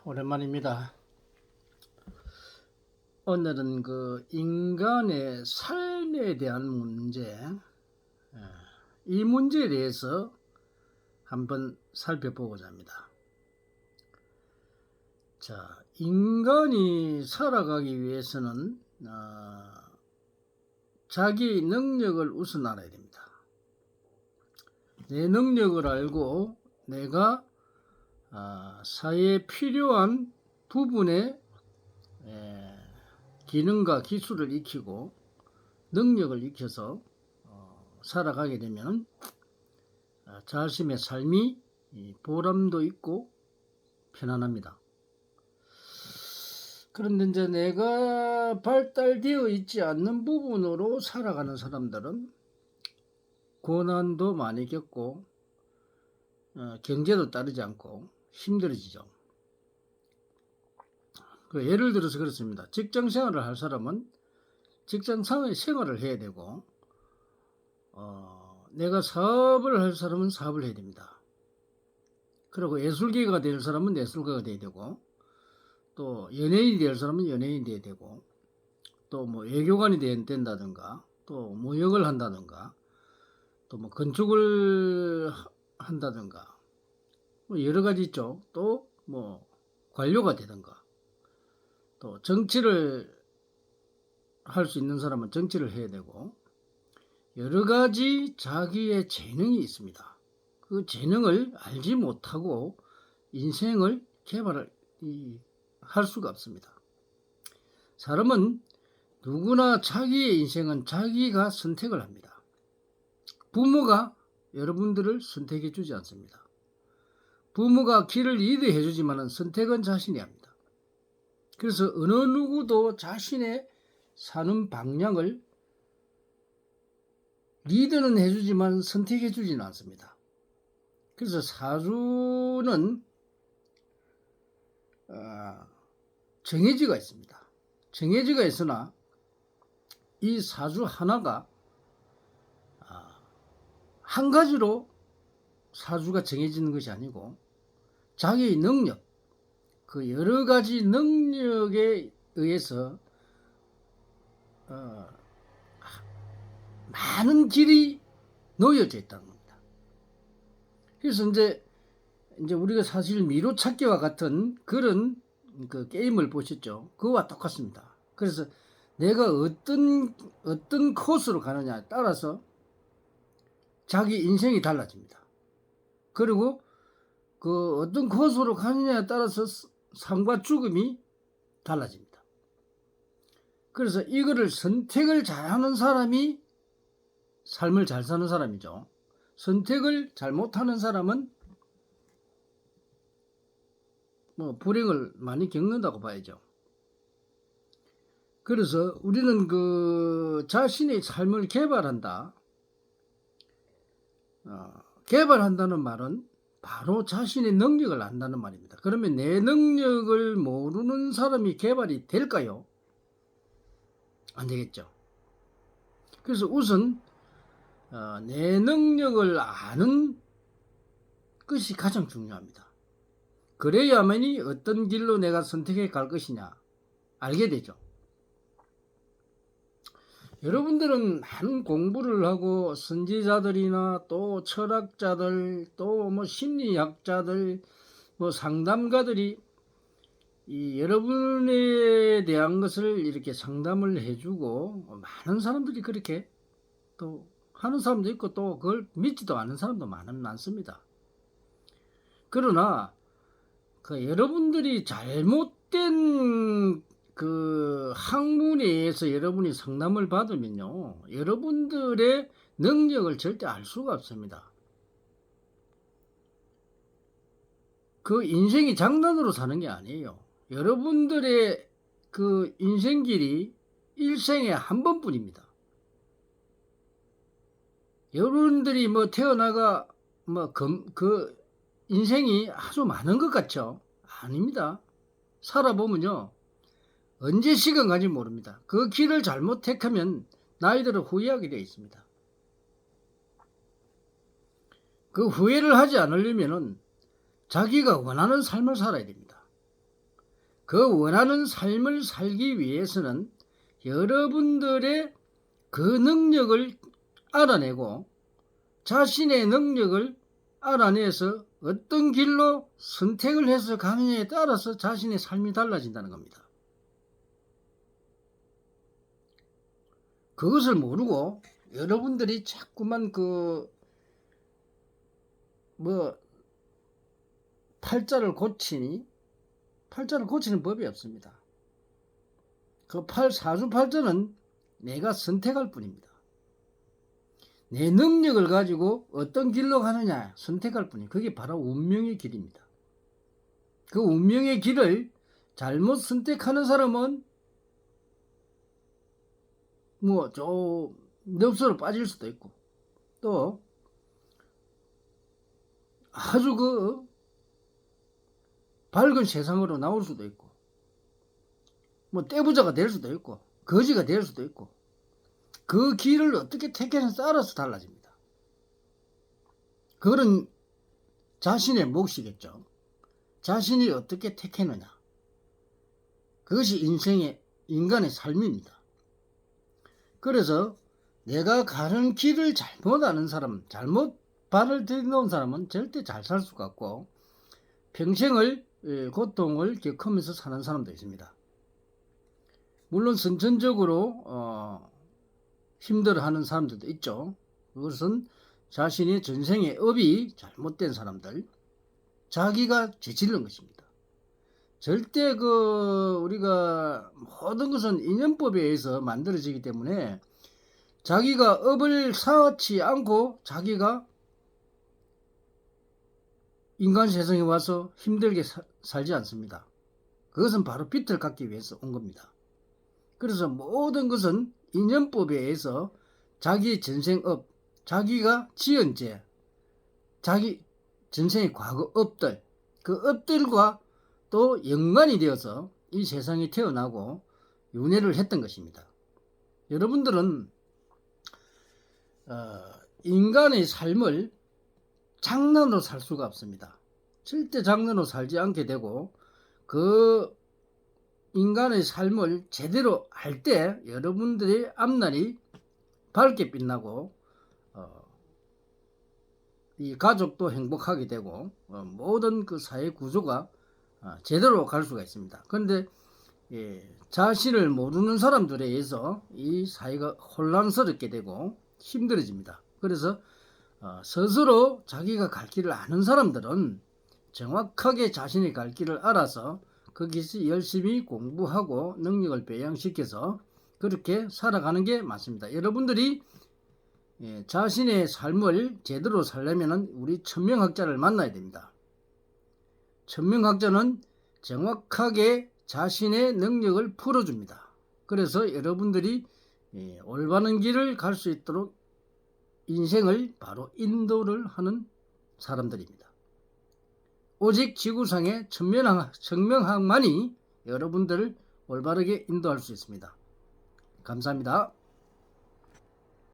오랜만입니다. 오늘은 인간의 삶에 대한 문제, 이 문제에 대해서 한번 살펴보고자 합니다. 자, 인간이 살아가기 위해서는 자기 능력을 우선 알아야 됩니다. 내 능력을 알고 내가 사회에 필요한 부분의 기능과 기술을 익히고 능력을 익혀서 살아가게 되면 자신의 삶이 보람도 있고 편안합니다. 그런데 이제 내가 발달되어 있지 않는 부분으로 살아가는 사람들은 고난도 많이 겪고 경제도 따르지 않고 힘들어지죠. 예를 들어서 그렇습니다. 직장 생활을 할 사람은 직장 생활을 해야 되고, 내가 사업을 할 사람은 사업을 해야 됩니다. 그리고 예술계가 될 사람은 예술가가 돼야 되고, 또 연예인이 될 사람은 연예인이 돼야 되고, 또 뭐 외교관이 된다든가, 또 무역을 한다든가, 또 뭐 건축을 한다든가, 뭐 여러 가지 있죠. 또 뭐 관료가 되든가, 또 정치를 할 수 있는 사람은 정치를 해야 되고, 여러 가지 자기의 재능이 있습니다. 그 재능을 알지 못하고 인생을 개발할 수가 없습니다. 사람은 누구나 자기의 인생은 자기가 선택을 합니다. 부모가 여러분들을 선택해 주지 않습니다. 부모가 길을 인도해 주지만 선택은 자신이 합니다. 그래서 어느 누구도 자신의 사는 방향을 리드는 해주지만 선택해 주지는 않습니다. 그래서 사주는 정해지가 있습니다. 정해지가 있으나 이 사주 하나가 한 가지로 사주가 정해지는 것이 아니고 자기의 능력, 그 여러 가지 능력에 의해서 많은 길이 놓여져 있다는 겁니다. 그래서 이제 우리가 사실 미로찾기와 같은 그런 그 게임을 보셨죠? 그거와 똑같습니다. 그래서 내가 어떤 코스로 가느냐에 따라서 자기 인생이 달라집니다. 그리고 그 어떤 코스로 가느냐에 따라서 삶과 죽음이 달라집니다. 그래서 이거를 선택을 잘하는 사람이 삶을 잘 사는 사람이죠. 선택을 잘못하는 사람은 뭐 불행을 많이 겪는다고 봐야죠. 그래서 우리는 그 자신의 삶을 개발한다. 개발한다는 말은 바로 자신의 능력을 안다는 말입니다. 그러면 내 능력을 모르는 사람이 개발이 될까요? 안 되겠죠. 그래서 우선 내 능력을 아는 것이 가장 중요합니다. 그래야만이 어떤 길로 내가 선택해 갈 것이냐 알게 되죠. 여러분들은 많은 공부를 하고 선지자들이나 또 철학자들 또 뭐 심리학자들 뭐 상담가들이 이 여러분에 대한 것을 이렇게 상담을 해주고 많은 사람들이 그렇게 또 하는 사람도 있고 또 그걸 믿지도 않는 사람도 많습니다. 그러나 그 여러분들이 잘못된 그 학문에 의해서 여러분이 상담을 받으면요, 여러분들의 능력을 절대 알 수가 없습니다. 그 인생이 장난으로 사는 게 아니에요. 여러분들의 그 인생길이 일생에 한 번뿐입니다. 여러분들이 뭐 태어나가 뭐 그 인생이 아주 많은 것 같죠? 아닙니다. 살아보면요, 언제 시간 가지 모릅니다. 그 길을 잘못 택하면 나이 들어 후회하게 되어 있습니다. 그 후회를 하지 않으려면은 자기가 원하는 삶을 살아야 됩니다. 그 원하는 삶을 살기 위해서는 여러분들의 그 능력을 알아내고 자신의 능력을 알아내서 어떤 길로 선택을 해서 가느냐에 따라서 자신의 삶이 달라진다는 겁니다. 그것을 모르고 여러분들이 자꾸만 팔자를 고치니 팔자를 고치는 법이 없습니다. 그 사주팔자는 내가 선택할 뿐입니다. 내 능력을 가지고 어떤 길로 가느냐 선택할 뿐이에요. 그게 바로 운명의 길입니다. 그 운명의 길을 잘못 선택하는 사람은 좀 늪으로 빠질 수도 있고 또 아주 밝은 세상으로 나올 수도 있고 떼부자가 될 수도 있고 거지가 될 수도 있고 그 길을 어떻게 택하느냐에 따라서 달라집니다. 그거는 자신의 몫이겠죠. 자신이 어떻게 택하느냐. 그것이 인간의 삶입니다. 그래서 내가 가는 길을 잘못 아는 사람, 잘못 발을 들여놓은 사람은 절대 잘 살 수가 없고 평생을 고통을 겪으면서 사는 사람도 있습니다. 물론 선천적으로 힘들어하는 사람들도 있죠. 그것은 자신의 전생의 업이 잘못된 사람들, 자기가 저지른 것입니다. 절대 우리가 모든 것은 인연법에 의해서 만들어지기 때문에 자기가 업을 쌓지 않고 자기가 인간 세상에 와서 힘들게 살지 않습니다. 그것은 바로 빛을 갖기 위해서 온 겁니다. 그래서 모든 것은 인연법에 의해서 자기 전생업, 자기가 지은 죄, 자기 전생의 과거 업들, 그 업들과 또 연관이 되어서 이 세상에 태어나고 윤회를 했던 것입니다. 여러분들은 인간의 삶을 장난으로 살 수가 없습니다. 절대 장난으로 살지 않게 되고 그 인간의 삶을 제대로 할 때 여러분들의 앞날이 밝게 빛나고 이 가족도 행복하게 되고 모든 그 사회 구조가 제대로 갈 수가 있습니다. 그런데 자신을 모르는 사람들에 의해서 이 사회가 혼란스럽게 되고 힘들어집니다. 그래서 스스로 자기가 갈 길을 아는 사람들은 정확하게 자신이 갈 길을 알아서 거기서 열심히 공부하고 능력을 배양시켜서 그렇게 살아가는 게 맞습니다. 여러분들이 자신의 삶을 제대로 살려면 우리 천명학자를 만나야 됩니다. 천명학자는 정확하게 자신의 능력을 풀어줍니다. 그래서 여러분들이 올바른 길을 갈 수 있도록 인생을 바로 인도를 하는 사람들입니다. 오직 지구상의 천명학만이 여러분들을 올바르게 인도할 수 있습니다. 감사합니다.